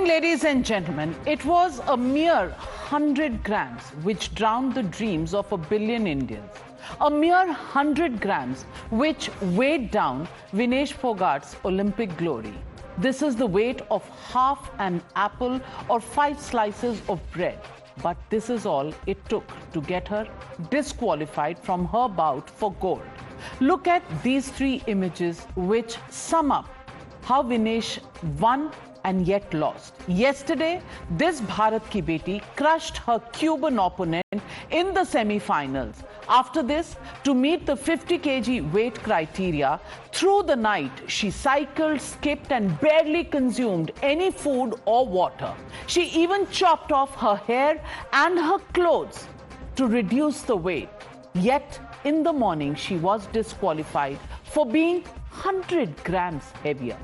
ladies and gentlemen. It was a mere 100 grams which drowned the dreams of 1 billion Indians. A mere 100 grams which weighed down Vinesh Phogat's Olympic glory. This is the weight of half an apple or 5 slices of bread. But this is all it took to get her disqualified from her bout for gold. Look at these 3 images which sum up how Vinesh won and yet lost. Yesterday, this Bharat ki beti crushed her Cuban opponent in the semi-finals. After this, to meet the 50 kg weight criteria, through the night, she cycled, skipped and barely consumed any food or water. She even chopped off her hair and her clothes to reduce the weight. Yet, in the morning, she was disqualified for being 100 grams heavier.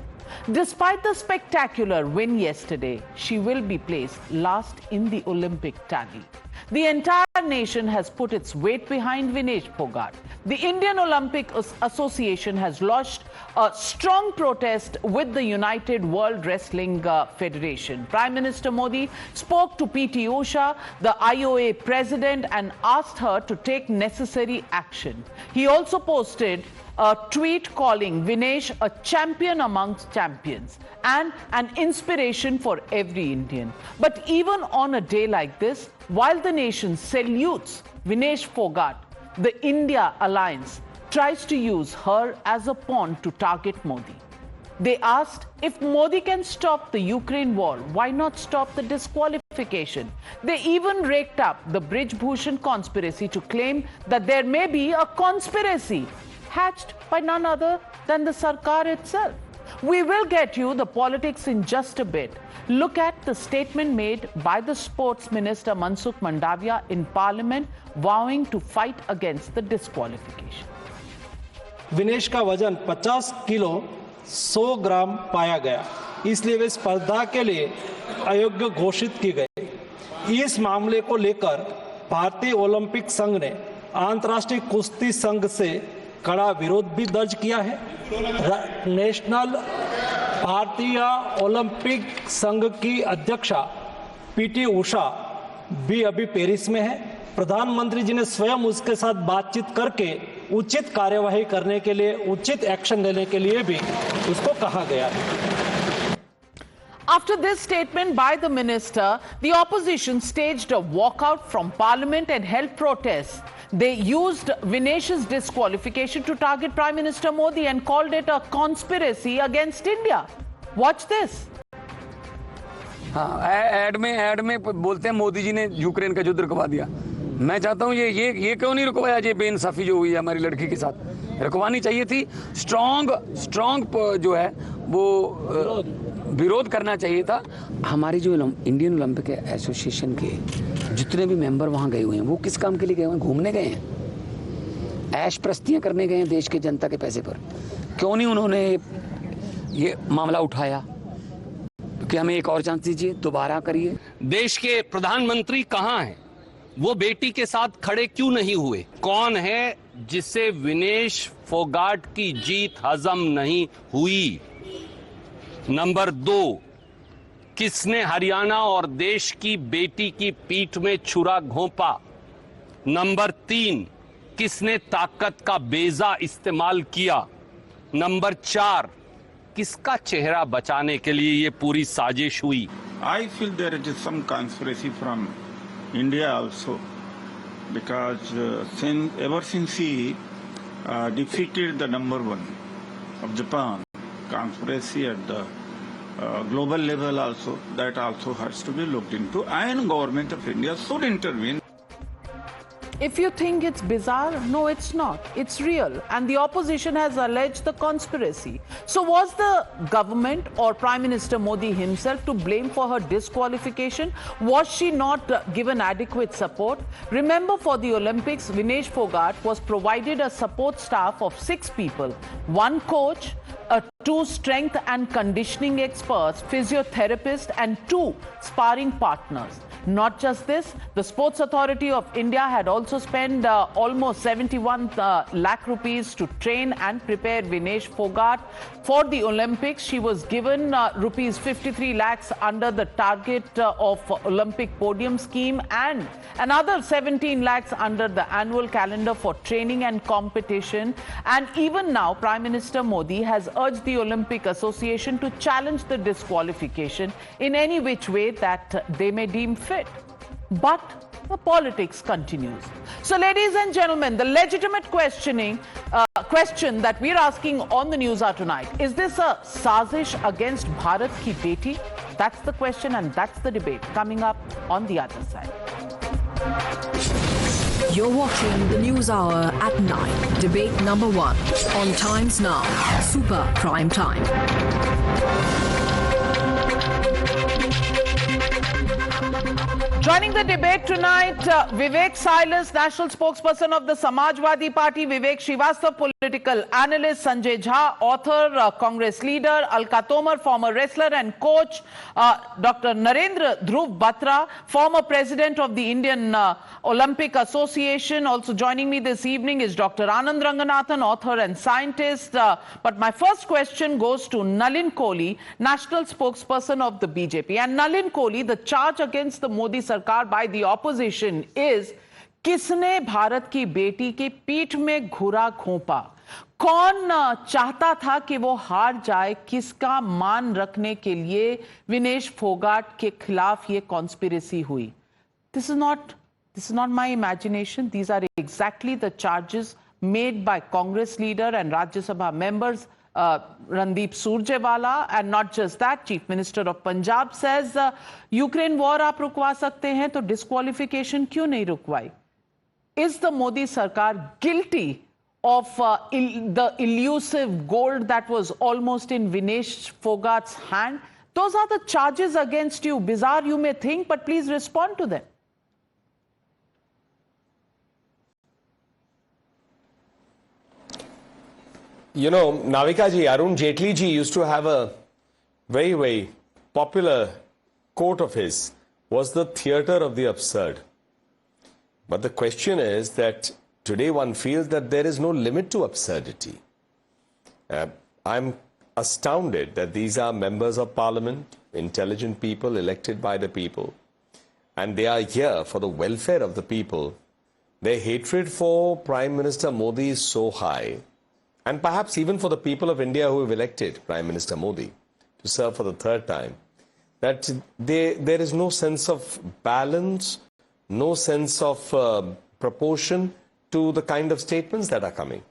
Despite the spectacular win yesterday, she will be placed last in the Olympic tally. The entire nation has put its weight behind Vinesh Phogat. The Indian Olympic Association has lodged a strong protest with the United World Wrestling Federation. Prime Minister Modi spoke to PT Usha, the IOA president, and asked her to take necessary action. He also posted a tweet calling Vinesh a champion amongst champions and an inspiration for every Indian. But even on a day like this, while the nation salutes Vinesh Phogat, the India Alliance tries to use her as a pawn to target Modi. They asked if Modi can stop the Ukraine war, why not stop the disqualification? They even raked up the Brij Bhushan conspiracy to claim that there may be a conspiracy hatched by none other than the Sarkar itself. We will get you the politics in just a bit. Look at the statement made by the Sports Minister Mansukh Mandavia in Parliament, vowing to fight against the disqualification. Vinesh का वजन 50 kilo 100 ग्राम पाया गया, इसलिए वे स्पर्धा के लिए अयोग्य घोषित की गई। इस मामले को लेकर भारतीय ओलंपिक संघ ने अंतर्राष्ट्रीय कुश्ती संघ से कड़ा विरोध भी दर्ज किया है। नेशनल भारतीय ओलंपिक संघ की अध्यक्षा पीटी उषा भी अभी पेरिस में है। प्रधानमंत्री जी ने स्वयं उसके साथ बातचीत करके उचित कार्यवाही करने के लिए, उचित एक्शन लेने के लिए भी उसको कहा गया है। After this statement by the minister, the opposition staged a walkout from parliament and held protests. They used Vinesh's disqualification to target Prime Minister Modi and called it a conspiracy against India. Watch this. हाँ, add में बोलते हैं मोदी जी ने Ukraine का युद्ध रुकवा दिया। मैं चाहता हूँ ये क्यों नहीं रुकवाया? ये बेइंसाफी जो हुई है हमारी लड़की के साथ, रुकवानी चाहिए थी। स्ट्रॉन्ग जो है वो विरोध करना चाहिए था। हमारी जो इंडियन ओलंपिक एसोसिएशन के जितने भी मेंबर वहाँ गए हुए हैं, वो किस काम के लिए गए हुए हैं? घूमने गए हैं, ऐश प्रस्तियाँ करने गए हैं देश के जनता के पैसे पर। क्यों नहीं उन्होंने ये मामला उठाया कि हमें एक और चांस दीजिए, दोबारा करिए। देश के प्रधानमंत्री कहाँ हैं? वो बेटी के साथ खड़े क्यों नहीं हुए? कौन है जिससे विनेश फोगाट की जीत हजम नहीं हुई? नंबर 2, किसने हरियाणा और देश की बेटी की पीठ में छुरा घोंपा? नंबर 3, किसने ताकत का बेजा इस्तेमाल किया? नंबर 4, किसका चेहरा बचाने के लिए ये पूरी साजिश हुई? I feel there is some conspiracy from India also, because ever since he defeated the number 1 of Japan, conspiracy at the global level also, that also has to be looked into, and government of India should intervene. If you think it's bizarre, no, it's not. It's real. And the opposition has alleged the conspiracy. So was the government or Prime Minister Modi himself to blame for her disqualification? Was she not given adequate support? Remember, for the Olympics, Vinesh Phogat was provided a support staff of 6 people, 1 coach, 2 strength and conditioning experts, physiotherapists, and 2 sparring partners. Not just this, the Sports Authority of India had also spent almost 71 lakh rupees to train and prepare Vinesh Fogart for the Olympics. She was given rupees 53 lakhs under the target of Olympic podium scheme and another 17 lakhs under the annual calendar for training and competition. And even now, Prime Minister Modi has urged the Olympic Association to challenge the disqualification in any which way that they may deem fit. But the politics continues. So, ladies and gentlemen, the legitimate question that we're asking on the news hour tonight, is this a sazish against Bharat ki beti? That's the question, and that's the debate coming up on the other side. You're watching the News Hour at 9. Debate number 1 on Times Now. Super Prime Time. Joining the debate tonight, Vivek Silas, national spokesperson of the Samajwadi Party, Vivek Srivastava, political analyst, Sanjay Jha, author, Congress leader, Alka Tomar, former wrestler and coach, Dr. Narendra Dhruv Batra, former president of the Indian Olympic Association. Also joining me this evening is Dr. Anand Ranganathan, author and scientist. But my first question goes to Nalin Kohli, national spokesperson of the BJP. And Nalin Kohli, the charge against the Modi Sarkar by the opposition is, किसने भारत की बेटी के पीठ में घुरा घोंपा? कौन चाहता था कि वो हार जाए? किसका मान रखने के लिए विनेश फोगाट के खिलाफ ये कॉन्स्पिरेसी हुई? This is not my imagination. These are exactly the charges made by Congress leader and Rajya Sabha members Randeep Surjewala. And not just that, Chief Minister of Punjab says Ukraine war आप रुकवा सकते हैं तो disqualification क्यों नहीं रुकवाई? Is the Modi Sarkar guilty of the elusive gold that was almost in Vinesh Fogart's hand? Those are the charges against you. Bizarre you may think, but please respond to them. You know, Navika ji, Arun Jaitley ji used to have a very, very popular quote of his, was the theatre of the absurd. But the question is that today one feels that there is no limit to absurdity. I'm astounded that these are members of parliament, intelligent people elected by the people, and they are here for the welfare of the people. Their hatred for Prime Minister Modi is so high, and perhaps even for the people of India who have elected Prime Minister Modi to serve for the third time, that there is no sense of balance, no sense of proportion to the kind of statements that are coming.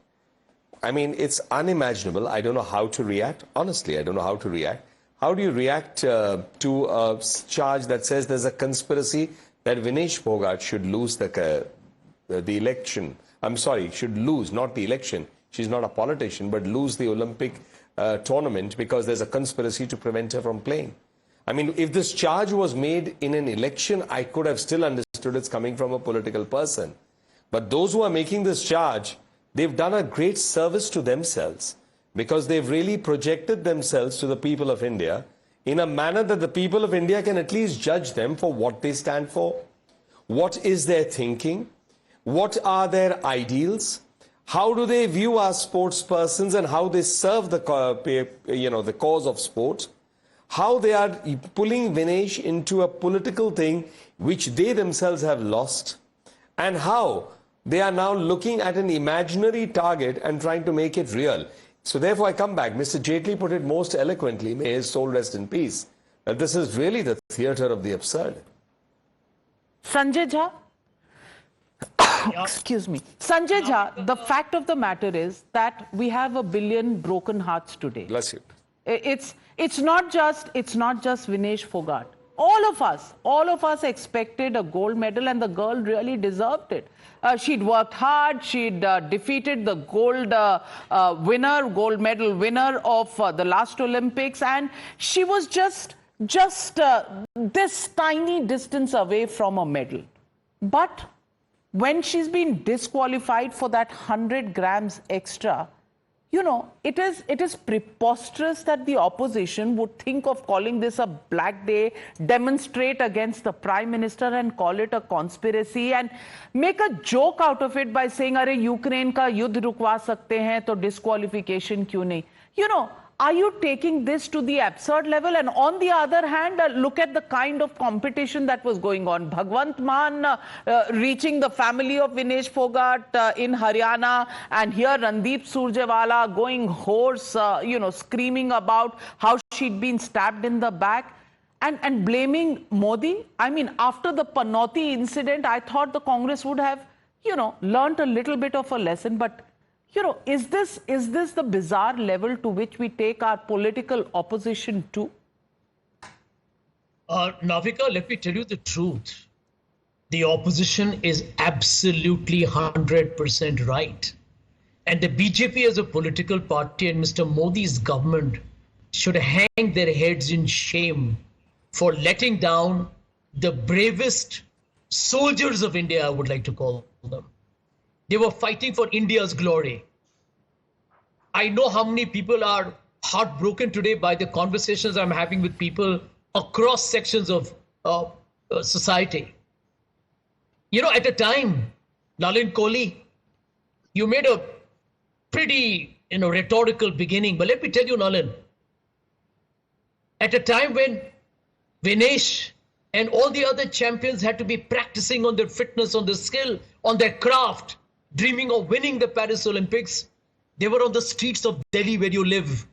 I mean, it's unimaginable. I don't know how to react. Honestly, I don't know how to react. How do you react to a charge that says there's a conspiracy that Vinesh Fogart should lose the election? I'm sorry, should lose, not the election. She's not a politician, but lose the Olympic tournament because there's a conspiracy to prevent her from playing. I mean, if this charge was made in an election, I could have still understood it's coming from a political person. But those who are making this charge, they've done a great service to themselves because they've really projected themselves to the people of India in a manner that the people of India can at least judge them for what they stand for, what is their thinking, what are their ideals, how do they view our sports persons and how they serve the cause of sport, how they are pulling Vinesh into a political thing which they themselves have lost, and how they are now looking at an imaginary target and trying to make it real. So therefore I come back. Mr. Jaitley put it most eloquently, may his soul rest in peace, that this is really the theatre of the absurd. Sanjay Jha? Excuse me. Sanjay Jha, the fact of the matter is that we have 1 billion broken hearts today. Bless you. It's not just Vinesh Fogart. All of us expected a gold medal, and the girl really deserved it. She'd worked hard. She'd defeated the gold medal winner of the last Olympics, and she was just this tiny distance away from a medal. But when she's been disqualified for that 100 grams extra, you know, it is preposterous that the opposition would think of calling this a black day, demonstrate against the Prime Minister and call it a conspiracy and make a joke out of it by saying, "Arey, Ukraine ka yudh rukwa sakte hain, to disqualification kyun nahi?" You know, are you taking this to the absurd level? And on the other hand, look at the kind of competition that was going on. Bhagwant Mann reaching the family of Vinesh Fogart in Haryana, and here Randeep Surjewala going hoarse, you know, screaming about how she'd been stabbed in the back. And blaming Modi. I mean, after the Panoti incident, I thought the Congress would have, you know, learnt a little bit of a lesson. But, you know, is this the bizarre level to which we take our political opposition to? Navika, let me tell you the truth. The opposition is absolutely 100% right. And the BJP as a political party and Mr. Modi's government should hang their heads in shame for letting down the bravest soldiers of India, I would like to call them. They were fighting for India's glory. I know how many people are heartbroken today by the conversations I'm having with people across sections of society. You know, at a time, Nalin Kohli, you made a pretty, you know, rhetorical beginning. But let me tell you, Nalin, at a time when Vinesh and all the other champions had to be practicing on their fitness, on their skill, on their craft, dreaming of winning the Paris Olympics, they were on the streets of Delhi where you live,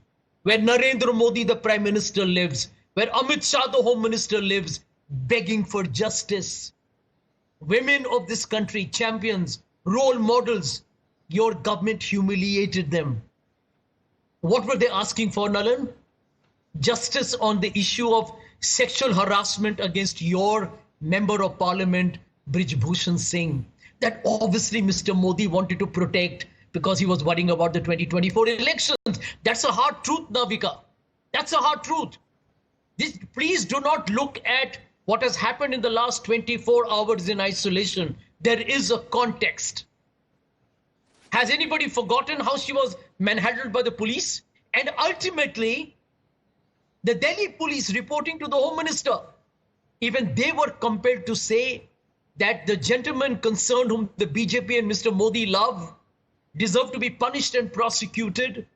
where Narendra Modi, the Prime Minister, lives, where Amit Shah, the Home Minister, lives, begging for justice. Women of this country, champions, role models, your government humiliated them. What were they asking for, Nalin? Justice on the issue of sexual harassment against your Member of Parliament, Brij Bhushan Singh, that obviously Mr. Modi wanted to protect because he was worrying about the 2024 elections. That's a hard truth, Navika. That's a hard truth. Please do not look at what has happened in the last 24 hours in isolation. There is a context. Has anybody forgotten how she was manhandled by the police? And ultimately, the Delhi police reporting to the Home Minister, even they were compelled to say that the gentleman concerned whom the BJP and Mr. Modi love deserve to be punished and prosecuted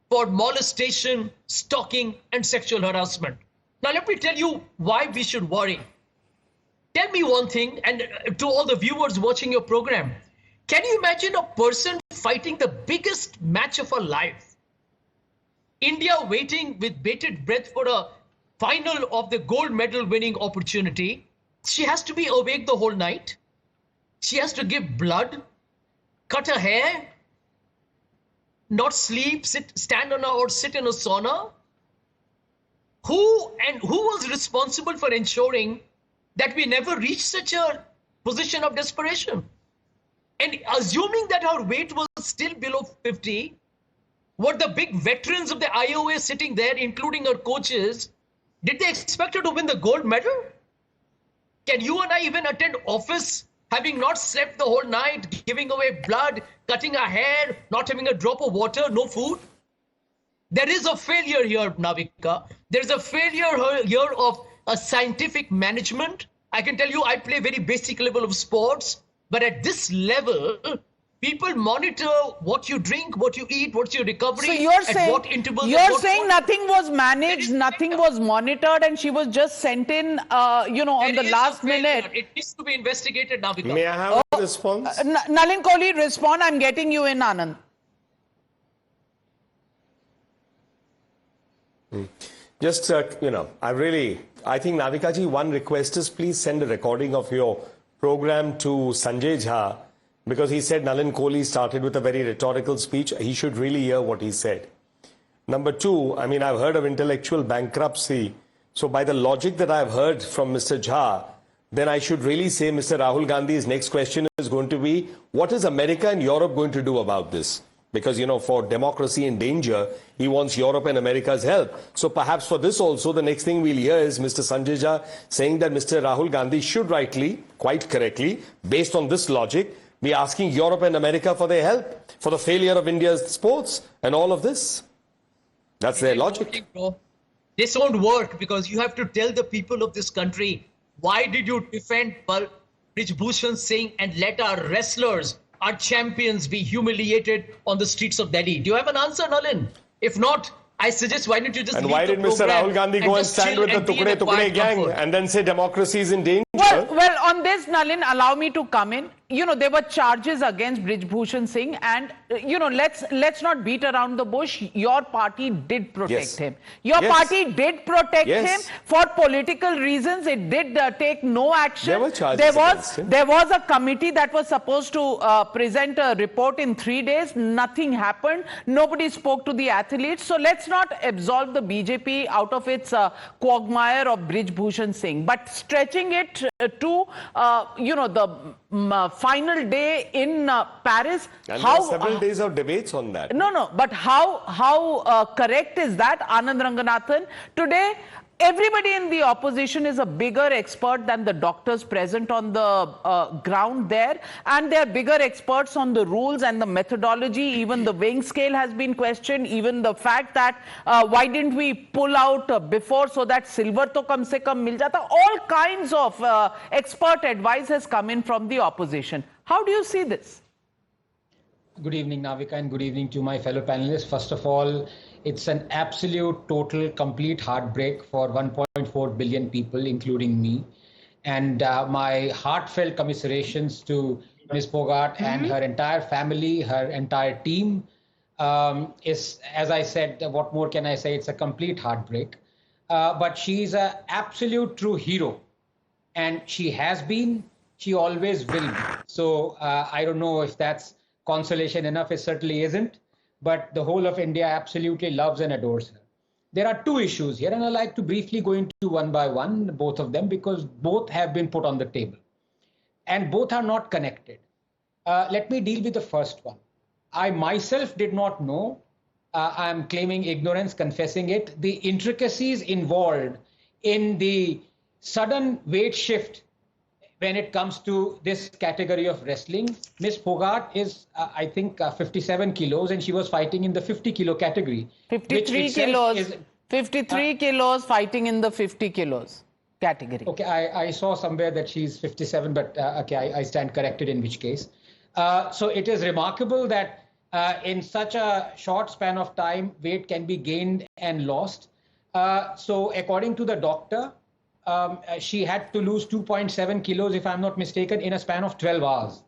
for molestation, stalking, and sexual harassment. Now, let me tell you why we should worry. Tell me one thing, and to all the viewers watching your program, can you imagine a person fighting the biggest match of her life? India waiting with bated breath for a final of the gold medal winning opportunity. She has to be awake the whole night. She has to give blood, cut her hair, not sleep, stand on or sit in a sauna. Who was responsible for ensuring that we never reach such a position of desperation? And assuming that her weight was still below 50, were the big veterans of the IOA sitting there, including her coaches, did they expect her to win the gold medal? Can you and I even attend office having not slept the whole night, giving away blood, cutting our hair, not having a drop of water, no food? There is a failure here, Navika. There is a failure here of a scientific management. I can tell you, I play very basic level of sports, but at this level, people monitor what you drink, what you eat, what's your recovery, so you're saying, what intervals. You're saying nothing was managed, nothing was monitored, and she was just sent in, you know, on the last minute. It needs to be investigated, Navika. May I have a response? Nalin Kohli, respond. I'm getting you in, Anand. Just, you know, I think Navika ji, one request is please send a recording of your program to Sanjay Jha, because he said Nalin Kohli started with a very rhetorical speech. He should really hear what he said. Number two, I mean, I've heard of intellectual bankruptcy. So by the logic that I've heard from Mr. Jha, then I should really say Mr. Rahul Gandhi's next question is going to be, what is America and Europe going to do about this? Because, you know, for democracy in danger, he wants Europe and America's help. So perhaps for this also, the next thing we'll hear is Mr. Sanjay Jha saying that Mr. Rahul Gandhi should rightly, quite correctly, based on this logic, be asking Europe and America for their help for the failure of India's sports and all of this. That's their logic. This won't work because you have to tell the people of this country, why did you defend Brij Bhushan Singh and let our wrestlers, our champions be humiliated on the streets of Delhi? Do you have an answer, Nalin? If not, I suggest why don't you just And why did Mr. Rahul Gandhi go and stand with the Tukde Tukde gang and then say democracy is in danger? Well, on this, Nalin, allow me to come in. You know, there were charges against Brij Bhushan Singh, and let's not beat around the bush. Your party did protect him. Your party did protect him for political reasons. It did take no action. There were charges against him. There was a committee that was supposed to present a report in 3 days. Nothing happened. Nobody spoke to the athletes. So let's not absolve the BJP out of its quagmire of Brij Bhushan Singh, but stretching it to the final day in Paris. And there are several days of debates on that. No, but how correct is that, Anand Ranganathan? Today, everybody in the opposition is a bigger expert than the doctors present on the ground there, and they're bigger experts on the rules and the methodology. Even the weighing scale has been questioned. Even the fact that why didn't we pull out before so that silver to kam se kam mil jata? All kinds of expert advice has come in from the opposition. How do you see this? Good evening, Navika, and good evening to my fellow panelists. First of all, it's an absolute, total, complete heartbreak for 1.4 billion people, including me. And my heartfelt commiserations to Ms. Phogat and her entire family, her entire team. Is, as I said, what more can I say? It's a complete heartbreak. But she's an absolute true hero. And she has been, she always will be. So I don't know if that's consolation enough. It certainly isn't. But the whole of India absolutely loves and adores her. There are two issues here, and I'd like to briefly go into one by one, both of them, because both have been put on the table. And both are not connected. Let me deal with the first one. I myself did not know, I'm claiming ignorance, confessing it, the intricacies involved in the sudden weight shift when it comes to this category of wrestling. Ms. Phogat is, I think, 57 kilos, and she was fighting in the 50 kilo category. 53 kilos. 53 kilos fighting in the 50 kilos category. Okay, I saw somewhere that she's 57, but okay, I stand corrected in which case. So it is remarkable that in such a short span of time, weight can be gained and lost. So according to the doctor, she had to lose 2.7 kilos, if I'm not mistaken, in a span of 12 hours.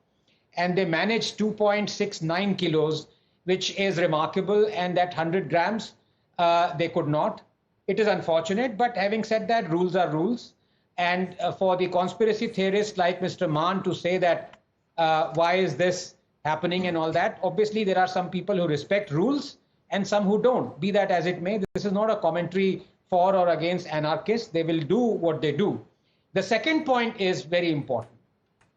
And they managed 2.69 kilos, which is remarkable. And that 100 grams, they could not. It is unfortunate. But having said that, rules are rules. And for the conspiracy theorists like Mr. Maan to say that why is this happening and all that, obviously there are some people who respect rules and some who don't. Be that as it may, this is not a commentary for or against anarchists. They will do what they do. The second point is very important,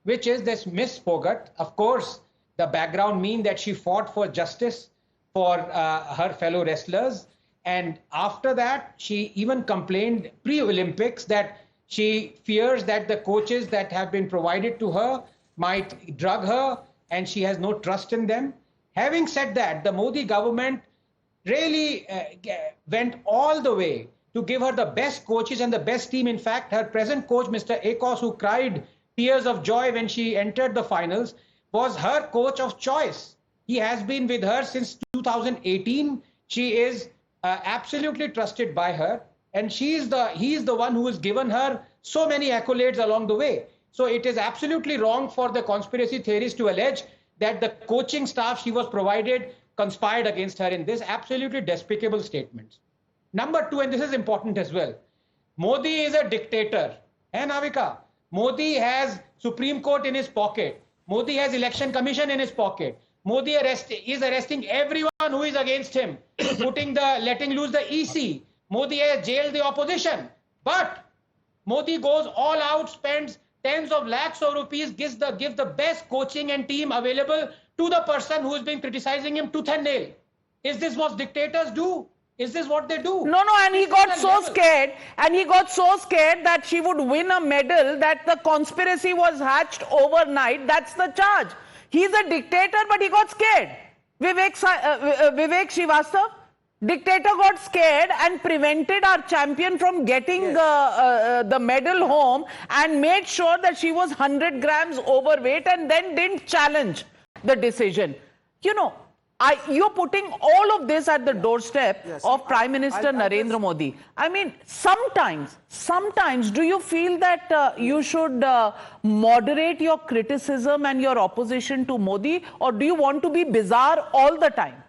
which is this Miss Phogat. Of course, the background mean that she fought for justice for her fellow wrestlers. And after that, she even complained pre-Olympics that she fears that the coaches that have been provided to her might drug her and she has no trust in them. Having said that, the Modi government really went all the way to give her the best coaches and the best team. In fact, her present coach, Mr. Akos, who cried tears of joy when she entered the finals, was her coach of choice. He has been with her since 2018. She is absolutely trusted by her, and he is the one who has given her so many accolades along the way. So it is absolutely wrong for the conspiracy theorists to allege that the coaching staff she was provided conspired against her in this. Absolutely despicable statements. Number two, and this is important as well, Modi is a dictator. Hey, Navika, Modi has Supreme Court in his pocket. Modi has Election Commission in his pocket. Modi is arresting everyone who is against him, letting loose the EC. Modi has jailed the opposition. But Modi goes all out, spends tens of lakhs of rupees, gives the best coaching and team available to the person who has been criticizing him tooth and nail. Is this what dictators do? Is this what they do? No, and he got so scared, that she would win a medal, that the conspiracy was hatched overnight. That's the charge. He's a dictator, but he got scared. Vivek Srivastava, dictator, got scared and prevented our champion from getting the medal home and made sure that she was 100 grams overweight and then didn't challenge the decision. You know, you're putting all of this at the doorstep of Prime Minister Narendra Modi. I mean, sometimes do you feel that you should moderate your criticism and your opposition to Modi, or do you want to be bizarre all the time?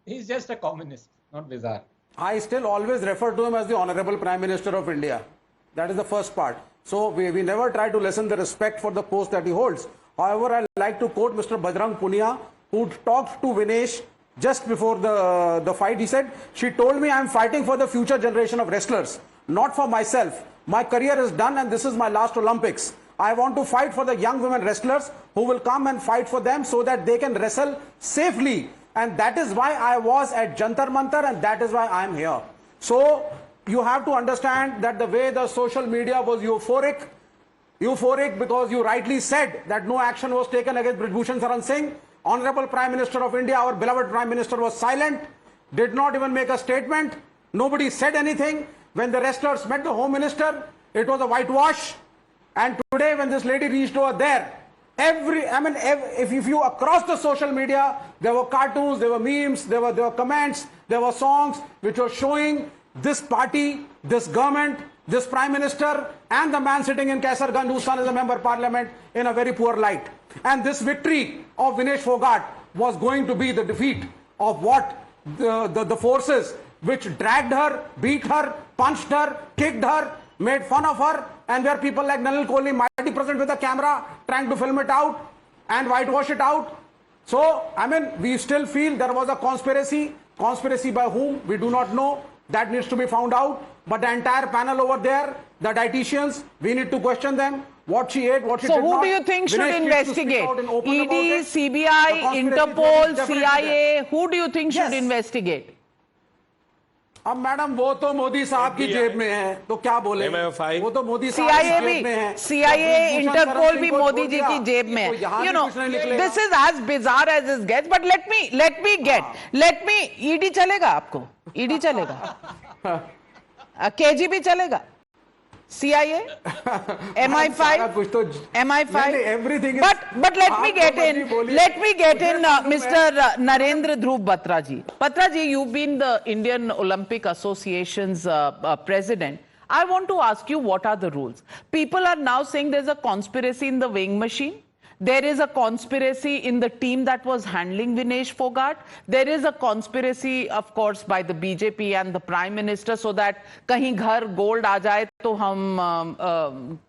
He's just a communist, not bizarre. I still always refer to him as the Honorable Prime Minister of India. That is the first part. So we never try to lessen the respect for the post that he holds. However, I like to quote Mr. Bajrang Punia, who talked to Vinesh just before the fight. He said, "She told me I'm fighting for the future generation of wrestlers, not for myself. My career is done and this is my last Olympics. I want to fight for the young women wrestlers who will come and fight for them so that they can wrestle safely. And that is why I was at Jantar Mantar and that is why I am here." So you have to understand that the way the social media was euphoric because you rightly said that no action was taken against Brijbhushan Saran Singh. Honorable Prime Minister of India, our beloved Prime Minister, was silent, did not even make a statement. Nobody said anything. When the wrestlers met the Home Minister, it was a whitewash. And today when this lady reached over there, if you across the social media, there were cartoons, there were memes, there were comments, there were songs which were showing this party, this government, this Prime Minister and the man sitting in Kaisarganj, whose son is a member of parliament, in a very poor light. And this victory of Vinesh Fogart was going to be the defeat of what the forces which dragged her, beat her, punched her, kicked her, made fun of her, and where people like Nalin Kohli mighty present with a camera trying to film it out and whitewash it out. So, I mean, we still feel there was a conspiracy. Conspiracy by whom? We do not know. That needs to be found out. But the entire panel over there, the dietitians, we need to question them. What she ate, what she did not. So who do you think should investigate? ED, CBI, Interpol, CIA? Who do you think should investigate? अब madam वो तो मोदी साहब की जेब में है, तो क्या बोले? वो तो मोदी साहब की जेब में है. CIA, Interpol भी मोदी जी की जेब में है. You know, this is as bizarre as it gets. But let me ED चलेगा आपको? ED चलेगा? KGB चलेगा? CIA, MI5, everything. But let me get in, Mr. Narendra Dhruv Batra ji. Batra ji, you've been the Indian Olympic Association's president. I want to ask you, what are the rules? People are now saying there's a conspiracy in the weighing machine. There is a conspiracy in the team that was handling Vinesh Fogart. There is a conspiracy, of course, by the BJP and the Prime Minister so that kahin ghar gold aa jaye to hum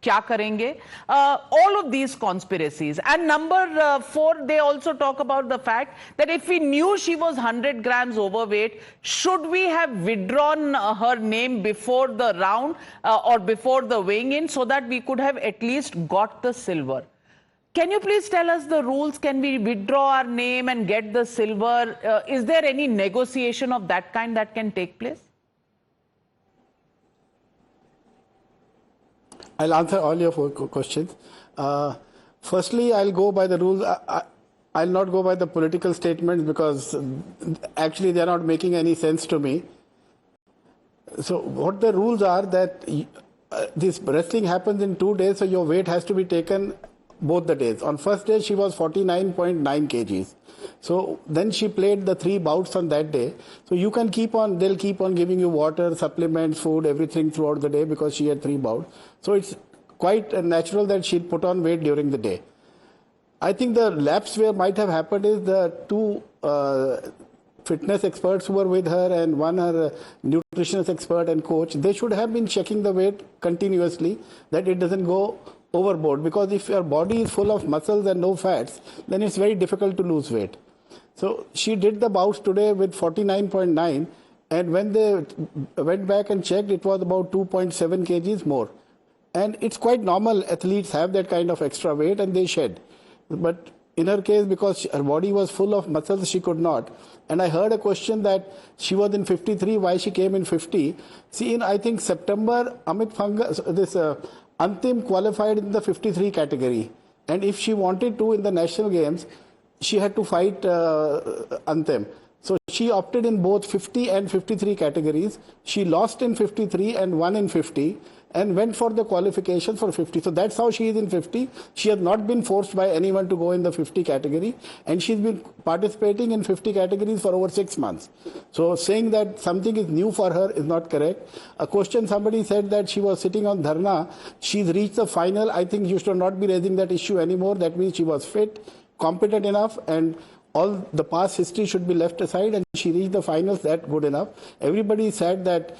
kya karenge. All of these conspiracies. And number 4, they also talk about the fact that if we knew she was 100 grams overweight, should we have withdrawn her name before the round or before the weighing in so that we could have at least got the silver? Can you please tell us the rules? Can we withdraw our name and get the silver? Is there any negotiation of that kind that can take place? I'll answer all your 4 questions. Firstly, I'll go by the rules. I'll not go by the political statements because actually they're not making any sense to me. So what the rules are that this wrestling happens in 2 days, so your weight has to be taken both the days. On first day, she was 49.9 kgs. So then she played the 3 bouts on that day. So you can they'll keep on giving you water, supplements, food, everything throughout the day because she had 3 bouts. So it's quite natural that she'd put on weight during the day. I think the lapse where might have happened is the 2 fitness experts who were with her and one her nutritionist expert and coach, they should have been checking the weight continuously that it doesn't go overboard, because if your body is full of muscles and no fats, then it's very difficult to lose weight. So she did the bouts today with 49.9, and when they went back and checked, it was about 2.7 kgs more. And it's quite normal, athletes have that kind of extra weight and they shed. But in her case, because her body was full of muscles, she could not. And I heard a question that she was in 53, why she came in 50. See, in I think September, Amit Phanga, Antim qualified in the 53 category. And if she wanted to in the national games, she had to fight Anthem. So she opted in both 50 and 53 categories. She lost in 53 and won in 50 and went for the qualification for 50. So that's how she is in 50. She has not been forced by anyone to go in the 50 category, and she's been participating in 50 categories for over 6 months. So saying that something is new for her is not correct. A question somebody said that she was sitting on dharna. She's reached the final. I think you should not be raising that issue anymore. That means she was fit, competent enough, and all the past history should be left aside, and she reached the finals. That good enough. Everybody said that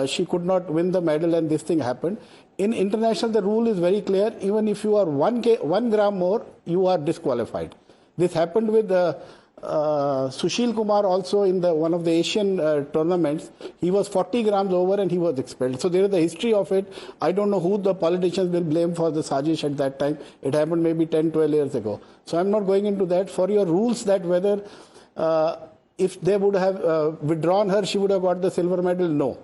she could not win the medal and this thing happened. In international, the rule is very clear. Even if you are 1 gram more, you are disqualified. This happened with Sushil Kumar also in one of the Asian tournaments. He was 40 grams over and he was expelled. So there is the history of it. I don't know who the politicians will blame for the sajish at that time. It happened maybe 10, 12 years ago. So I'm not going into that. For your rules that whether if they would have withdrawn her, she would have got the silver medal, no.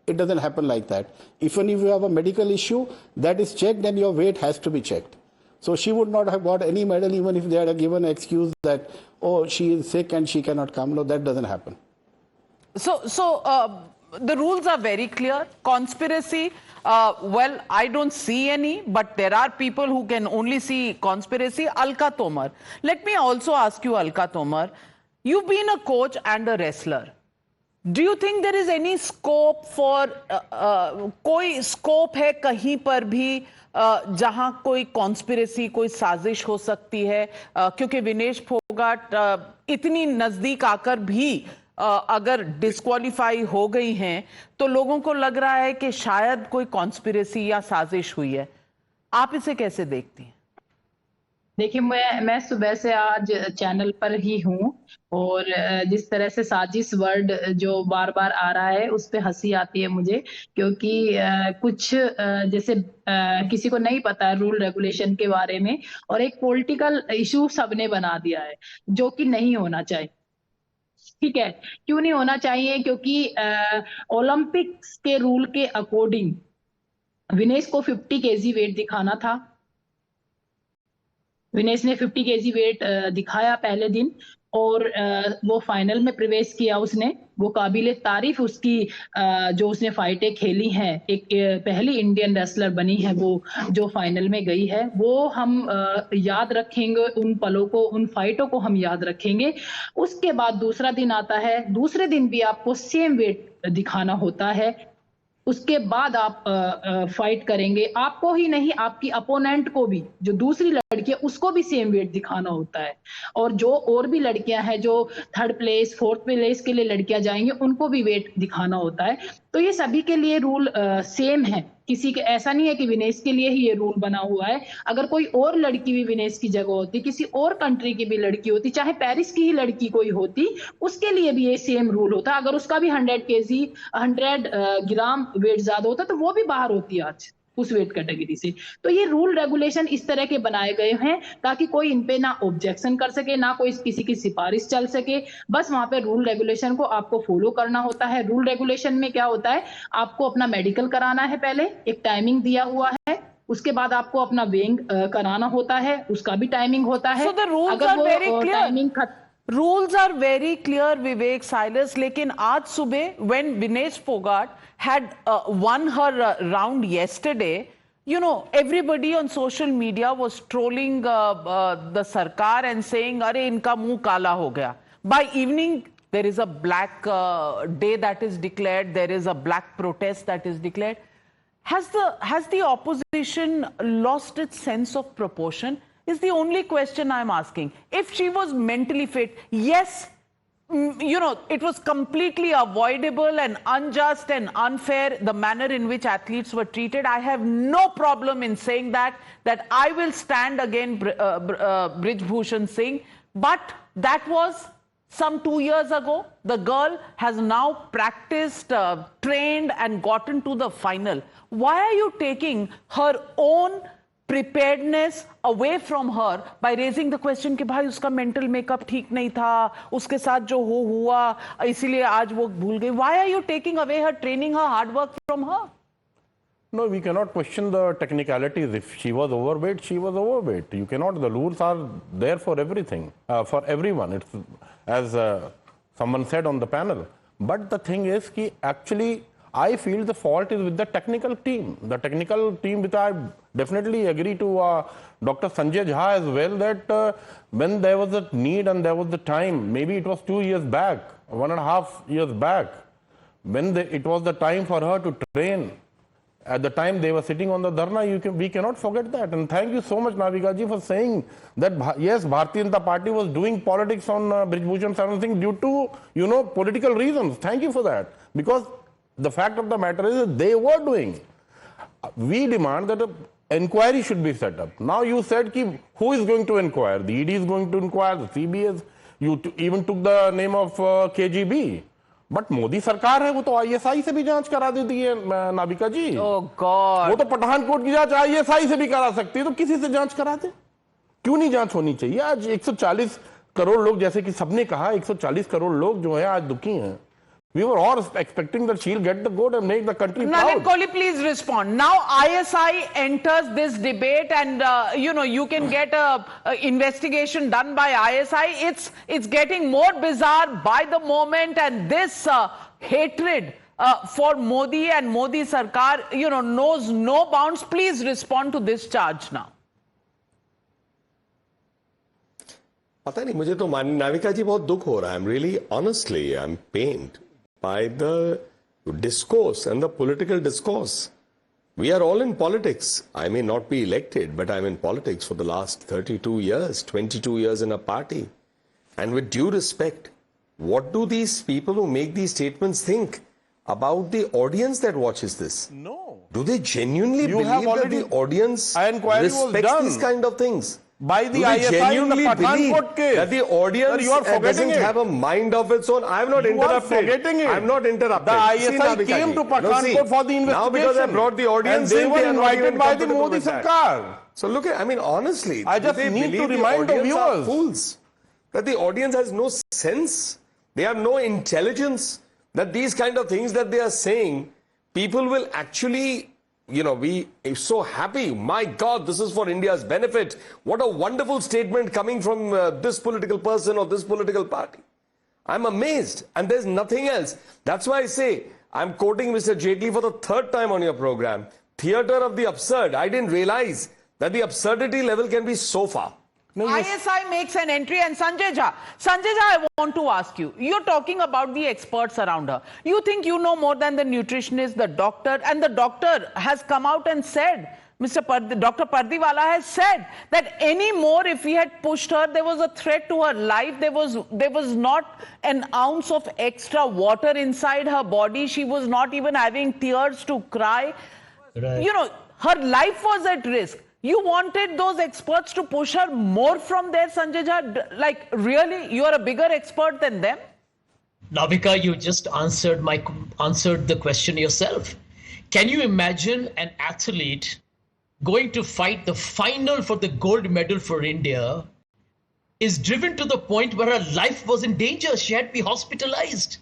It doesn't happen like that. Even if you have a medical issue, that is checked and your weight has to be checked. So she would not have got any medal even if they had given an excuse that, oh, she is sick and she cannot come. No, that doesn't happen. So the rules are very clear. Conspiracy, well, I don't see any, but there are people who can only see conspiracy. Alka Tomar. Let me also ask you, Alka Tomar, you've been a coach and a wrestler. Do you think there is any scope for कोई scope है कहीं पर भी जहां कोई conspiracy कोई साजिश हो सकती है क्योंकि विनेश फोगाट इतनी नजदीक आकर भी अगर डिस्क्वालीफाई हो गई हैं तो लोगों को लग रहा है कि शायद कोई कॉन्स्पिरेसी या साजिश हुई है. आप इसे कैसे देखती हैं? देखिए मैं सुबह से आज चैनल पर ही हूँ और जिस तरह से साजिश वर्ड जो बार बार आ रहा है उस पे हंसी आती है मुझे क्योंकि कुछ जैसे किसी को नहीं पता है रूल रेगुलेशन के बारे में और एक पॉलिटिकल इशू सबने बना दिया है जो कि नहीं होना चाहिए. ठीक है, क्यों नहीं होना चाहिए? क्योंकि ओलंपिक्स के रूल के अकॉर्डिंग विनेश को 50 केजी वेट दिखाना था. विनेश ने 50 केजी वेट दिखाया पहले दिन और वो फाइनल में प्रवेश किया. उसने वो काबिले तारीफ उसकी जो उसने फाइटें खेली हैं. एक पहली इंडियन रेसलर बनी है वो जो फाइनल में गई है. वो हम याद रखेंगे उन पलों को, उन फाइटों को हम याद रखेंगे. उसके बाद दूसरा दिन आता है. दूसरे दिन भी आपको सेम वेट दिखाना होता है. उसके बाद आप फाइट करेंगे. आपको ही नहीं आपकी अपोनेंट को भी, जो दूसरी लड़की है उसको भी सेम वेट दिखाना होता है. और जो और भी लड़कियां हैं जो 3rd प्लेस 4th प्लेस के लिए लड़कियां जाएंगी उनको भी वेट दिखाना होता है. तो ये सभी के लिए रूल सेम है. किसी के ऐसा नहीं है कि विनेश के लिए ही ये रूल बना हुआ है. अगर कोई और लड़की भी विनेश की जगह होती, किसी और कंट्री की भी लड़की होती, चाहे पेरिस की ही लड़की कोई होती, उसके लिए भी ये सेम रूल होता. अगर उसका भी 100 ग्राम वेट ज्यादा होता तो वो भी बाहर होती आज उस वेट कैटेगरी से. तो ये रूल रेगुलेशन इस तरह के बनाए गए हैं ताकि कोई इन पे ना ऑब्जेक्शन कर सके, ना कोई किसी की सिफारिश चल सके. बस वहां पे रूल रेगुलेशन को आपको फॉलो करना होता है. रूल रेगुलेशन में क्या होता है, आपको अपना मेडिकल कराना है. पहले एक टाइमिंग दिया हुआ है. उसके बाद आपको अपना वेइंग कराना होता है. उसका भी टाइमिंग होता है. अगर वो timing Rules are very clear, Vivek Silas. लेकिन आज सुबह when Vinesh Fogart had won her round yesterday, you know, everybody on social media was trolling the sarkar and saying, अरे इनका मुंह काला हो गया. By evening, there is a black day that is declared. There is a black protest that is declared. Has the opposition lost its sense of proportion? Is the only question I'm asking. If she was mentally fit, yes, you know, it was completely avoidable and unjust and unfair, the manner in which athletes were treated. I have no problem in saying that I will stand against Brij Bhushan Singh. But that was some 2 years ago. The girl has now practiced, trained and gotten to the final. Why are you taking her own preparedness away from her by raising the question कि भाई उसका mental makeup ठीक नहीं था, उसके साथ जो हुआ इसीलिए आज वो भूल गई? Why are you taking away her training, her hard work from her? No, we cannot question the technicalities. If she was overweight, she was overweight. You cannot. The rules are there for everything, for everyone. It's as someone said on the panel. But the thing is, कि actually, I feel the fault is with the technical team. The technical team, which I definitely agree to Dr. Sanjay Jha as well, that when there was a need and there was the time, maybe it was 2 years back, 1.5 years back, when it was the time for her to train. At the time they were sitting on the dharna, we cannot forget that. And thank you so much, Navika ji, for saying that, yes, Bharatiya Janata Party was doing politics on Brijbhushan Saran Singh due to, political reasons. Thank you for that. Because the fact of the matter is that they were doing. We demand that an inquiry should be set up. Now you said, who is going to inquire? The ED is going to inquire, the CBS. You even took the name of KGB. But Modi सरकार है, वो तो ISI से भी जांच करा देती है नाविका जी। Oh God. वो तो पठानकोट की जांच आईएसआई से भी करा सकती है, तो किसी से जांच कराते? क्यों नहीं जांच होनी चाहिए? आज 140 करोड़ लोग, जैसे कि सबने कहा, 140 करोड़ लोग जो है आज दुखी हैं। We were all expecting that she'll get the gold and make the country proud. Nalin Kohli, please respond. Now ISI enters this debate, and you can get a investigation done by ISI. It's getting more bizarre by the moment, and this hatred for Modi and Modi Sarkar, knows no bounds. Please respond to this charge now. पता नहीं, मुझे तो नाविका जी बहुत दुख हो रहा है. I'm really, honestly, I'm pained by the discourse and the political discourse. We are all in politics. I may not be elected, but I'm in politics for the last 32 years, 22 years in a party. And with due respect, what do these people who make these statements think about the audience that watches this? No. Do they genuinely believe that the audience respects these kind of things? By the ISI in the Pathankot case. That the audience doesn't have a mind of its own. I have not interrupted. You are forgetting it. I am not interrupted. The ISI came to Pathankot for the investigation. Now because I brought the audience and they were invited by the Modi Sarkar. So look, honestly, I just need to remind the viewers. Fools that the audience has no sense. They have no intelligence. That these kind of things that they are saying, people will actually... we are so happy. My God, this is for India's benefit. What a wonderful statement coming from this political person or this political party. I'm amazed. And there's nothing else. That's why I say, I'm quoting Mr. Jaitley for the third time on your program. Theatre of the absurd. I didn't realize that the absurdity level can be so far. ISI makes an entry, and Sanjay Jha, I want to ask you, you're talking about the experts around her. You think you know more than the nutritionist, the doctor, and the doctor has come out and said, Dr. Pardiwala has said that any more if we had pushed her, there was a threat to her life. There was not an ounce of extra water inside her body. She was not even having tears to cry. Right. Her life was at risk. You wanted those experts to push her more from there, Sanjay Jha? Like, really? You are a bigger expert than them? Navika, you just answered the question yourself. Can you imagine an athlete going to fight the final for the gold medal for India, is driven to the point where her life was in danger? She had to be hospitalized.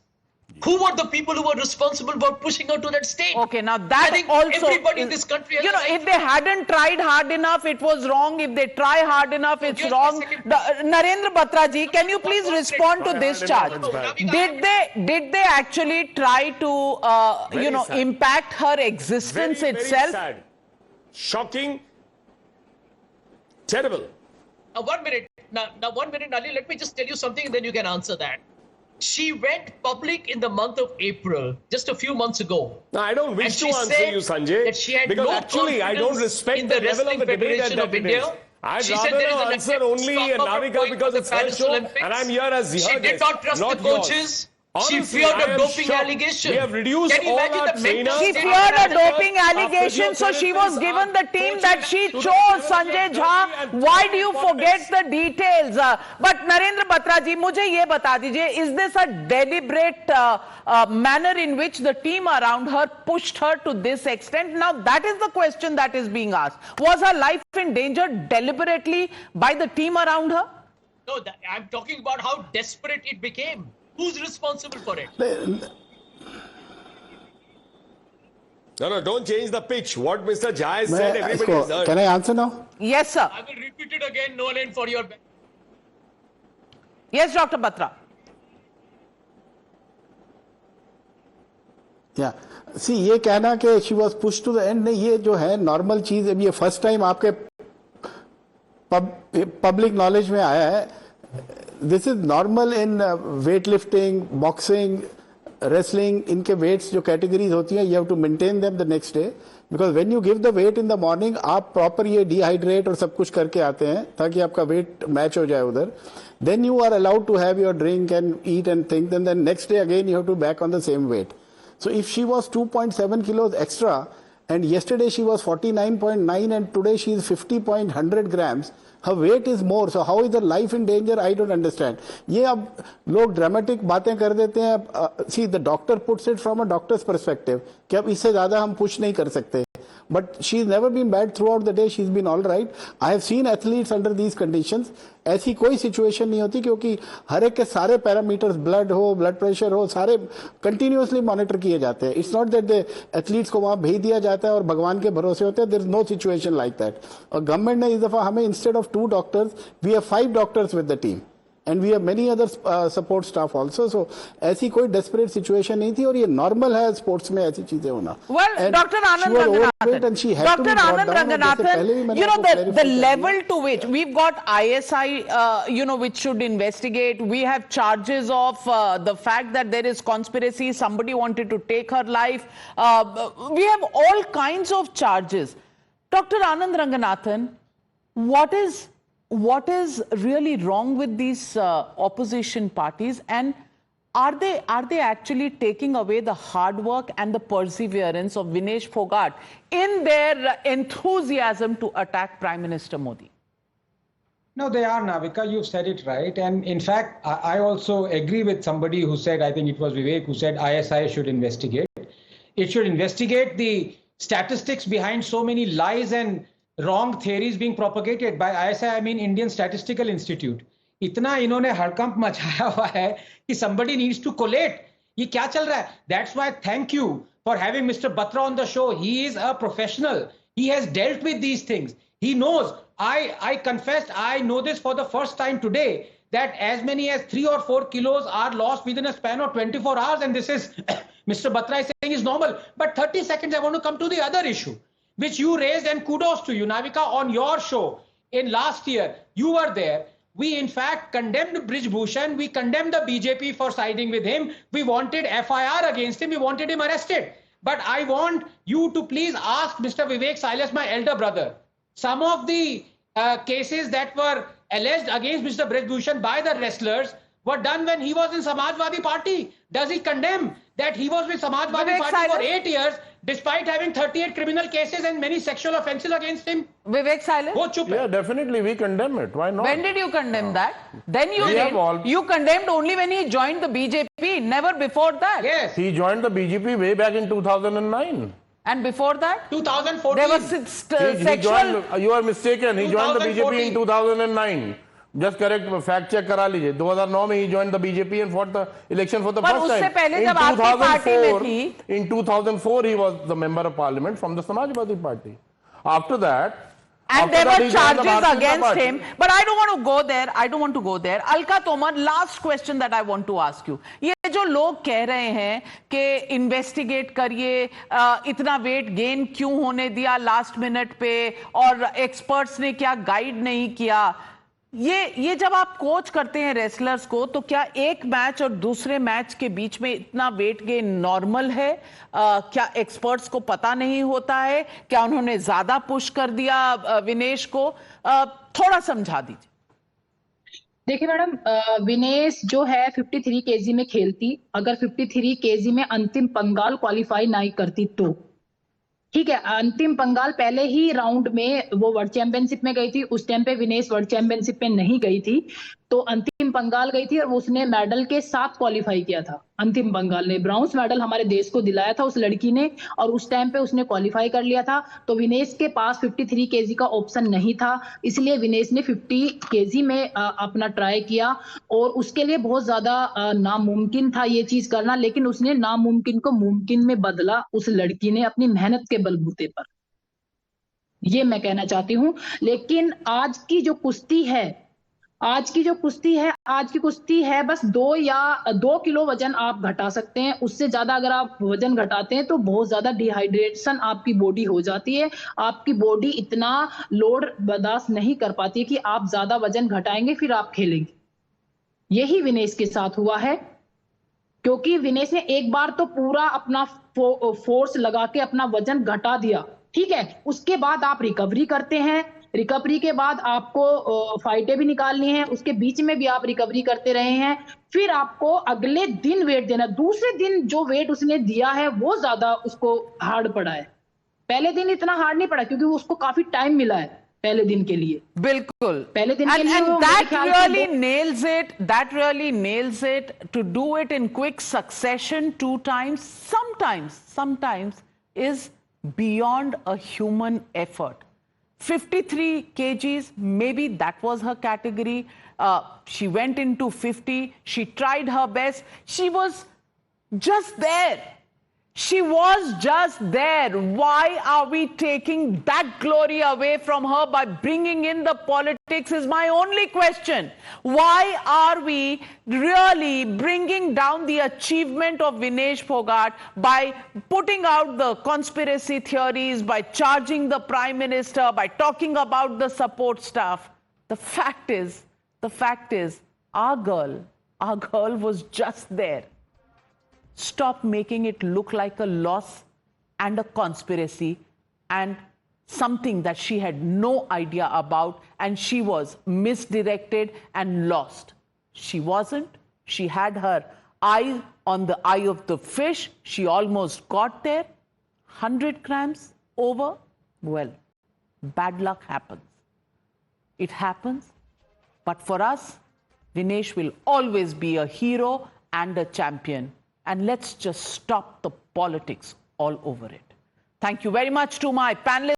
Who were the people who were responsible for pushing her to that state? Okay, now that I think also... everybody in this country... if they hadn't tried hard enough, it was wrong. If they try hard enough, it's wrong. Narendra Batra ji, can you please respond to this charge? Did they actually try to, impact her existence very itself? Very sad. Shocking. Terrible. 1 minute. Now 1 minute, Nali, let me just tell you something and then you can answer that. She went public in the month of April, just a few months ago. No, I don't wish to answer you, Sanjay. That she had because no actually, I don't respect in the level of the debate Federation of India. I'd rather answer only Navika because it's her show, and I'm here as the She did not trust the coaches. She feared a doping allegation. We have reduced all our trainers. She feared a doping allegation, so she was given the team that she chose, Sanjay Jha. Why do you forget the details? But Narendra Batra ji, mujhe ye bata dijiye, is this a deliberate manner in which the team around her pushed her to this extent? Now that is the question that is being asked. Was her life in danger deliberately by the team around her? No, I'm talking about how desperate it became. Who's responsible for it? No, don't change the pitch. What Mr. Jha has said, everybody has heard. Can I answer now? Yes, sir. I will repeat it again, Nolan, for your. Yes, Dr. Batra. या सी ये कहना कि she was push to the end, नहीं, ये जो है normal चीज है। ये फर्स्ट टाइम आपके पब्लिक नॉलेज में आया है। This is normal in weightlifting, boxing, wrestling. इनके वेट्स जो कैटेगरीज होती हैं, you have to maintain them the next day, because when you give the weight in the morning, आप proper ये डिहाइड्रेट और सब कुछ करके आते हैं ताकि आपका वेट मैच हो जाए उधर। Then you are allowed to have your drink and eat and think, then next day again you have to back on the same weight. So if she was 2.7 kilos extra and yesterday she was 49.9 and today she is 50.100 grams, her weight is more. So how is her life in danger? I don't understand. ये अब लोग dramatic बातें कर देते हैं. See, the doctor puts it from a doctor's perspective कि अब इससे ज़्यादा हम पुश नहीं कर सकते. But she's never been bad throughout the day. She's been all right. I have seen athletes under these conditions. ऐसी कोई सिचुएशन नहीं होती क्योंकि हर एक के सारे पैरामीटर्स, ब्लड हो, ब्लड प्रेशर हो, सारे कंटिन्यूसली मॉनिटर किए जाते हैं. It's not that the athletes को वहां भेज दिया जाता है और भगवान के भरोसे होते हैं. There is no situation like that. और गवर्नमेंट ने इस दफा हमें instead of 2 doctors, we have 5 doctors with the team and we have many other support staff also. So ऐसी कोई desperate situation नहीं थी और ये normal है स्पोर्ट्स में ऐसी चीजें होना. Well, Dr. Anand Ranganathan, Dr. Anand Ranganathan, you know the level to which we've got ISI, which should investigate. We have charges of the fact that there is conspiracy, somebody wanted to take her life. We have all kinds of charges. Dr. Anand Ranganathan, what is really wrong with these opposition parties, and are they actually taking away the hard work and the perseverance of Vinesh Fogart in their enthusiasm to attack Prime Minister Modi? No, they are, Navika. You've said it right. And in fact, I also agree with somebody who said, I think it was Vivek, who said ISI should investigate. It should investigate the statistics behind so many lies and wrong theories being propagated. By ISI, I mean Indian Statistical Institute. इतना इन्होंने हड़कंप मचाया हुआ है कि somebody needs to collate. ये क्या चल रहा है? That's why thank you for having Mr. Batra on the show. He is a professional. He has dealt with these things. He knows. I confessed, I know this for the first time today, that as many as 3 or 4 kilos are lost within a span of 24 hours, and this is Mr. Batra is saying is normal. But 30 seconds, I want to come to the other issue, which you raised, and kudos to you, Navika, on your show in last year. You were there. We in fact condemned Brij Bhushan. We condemned the BJP for siding with him. We wanted FIR against him. We wanted him arrested. But I want you to please ask Mr. Vivek Silas, my elder brother, some of the cases that were alleged against Mr. Brij Bhushan by the wrestlers were done when he was in Samajwadi Party. Does he condemn that he was with Samajwadi Party for 8 years despite having 38 criminal cases and many sexual offences against him? Vivek Silence? वो चुप है. Yeah, definitely we condemn it. Why not? When did you condemn that? Then you We did. have all- You condemned only when he joined the BJP, never before that. Yes. He joined the BJP way back in 2009. And before that? 2014. There was sexual... You are mistaken. He joined the BJP in 2009. Just correct, fact check करा लीजिए. 2009 में he joined the BJP and fought the election for the first time. उससे पहले जब आपकी party में थी, in 2004 he was the member of parliament from the Samajwadi Party. After that, and there were charges against him. But I don't want to go there. I don't want to go there. Alka Tomar, last question that I want to ask you. ये जो लोग कह रहे हैं कि investigate करिए, इतना weight gain क्यों होने दिया लास्ट मिनट पे, और एक्सपर्ट्स ने क्या गाइड नहीं किया, ये जब आप कोच करते हैं रेसलर्स को, तो क्या एक मैच और दूसरे मैच के बीच में इतना वेट गेन नॉर्मल है? क्या एक्सपर्ट्स को पता नहीं होता है? क्या उन्होंने ज्यादा पुश कर दिया विनेश को? थोड़ा समझा दीजिए. देखिए मैडम, विनेश जो है 53 केजी में खेलती, अगर 53 केजी में अंतिम पंगाल क्वालिफाई नहीं करती तो ठीक है. अंतिम पंगाल पहले ही राउंड में वो वर्ल्ड चैंपियनशिप में गई थी. उस टाइम पे विनेश वर्ल्ड चैंपियनशिप में नहीं गई थी. तो अंतिम बंगाल गई थी और उसने मेडल के साथ क्वालिफाई किया था। अंतिम बंगाल ने ब्राउन्स मेडल हमारे देश को दिलाया था उस लड़की ने, और उस टाइम पे उसने क्वालिफाई कर लिया था। तो विनेश के पास 53 केजी का ऑप्शन नहीं था, इसलिए विनेश ने 50 केजी में अपना ट्राई किया, और उसके लिए बहुत ज्यादा नामुमकिन था ये चीज करना, लेकिन उसने नामुमकिन को मुमकिन में बदला उस लड़की ने अपनी मेहनत के बलबूते पर। ये मैं कहना चाहती हूँ। लेकिन आज की जो कुश्ती है बस 2 किलो वजन आप घटा सकते हैं। उससे ज्यादा अगर आप वजन घटाते हैं तो बहुत ज्यादा डिहाइड्रेशन आपकी बॉडी हो जाती है। आपकी बॉडी इतना लोड बर्दाश्त नहीं कर पाती है कि आप ज्यादा वजन घटाएंगे फिर आप खेलेंगे। यही विनेश के साथ हुआ है, क्योंकि विनेश ने एक बार तो पूरा अपना फोर्स लगा के अपना वजन घटा दिया, ठीक है। उसके बाद आप रिकवरी करते हैं, रिकवरी के बाद आपको फाइटें भी निकालनी है, उसके बीच में भी आप रिकवरी करते रहे हैं, फिर आपको अगले दिन वेट देना। दूसरे दिन जो वेट उसने दिया है वो ज्यादा उसको हार्ड पड़ा है, पहले दिन इतना हार्ड नहीं पड़ा, क्योंकि उसको काफी टाइम मिला है पहले दिन के लिए। बिल्कुल पहले दिन के लिए। And that really nails it to do it in quick succession 2 times sometimes is beyond a human effort. 53 kgs, maybe that was her category. She went into 50. She tried her best. She was just there. Why are we taking that glory away from her by bringing in the politics is my only question. Why are we really bringing down the achievement of Vinesh Phogat by putting out the conspiracy theories, by charging the Prime Minister, by talking about the support staff? The fact is, our girl was just there. Stop making it look like a loss and a conspiracy and something that she had no idea about, and she was misdirected and lost. She wasn't. She had her eye on the eye of the fish. She almost got there. 100 grams over. Well, bad luck happens. It happens. But for us, Vinesh will always be a hero and a champion. And let's just stop the politics all over it. Thank you very much to my panelists.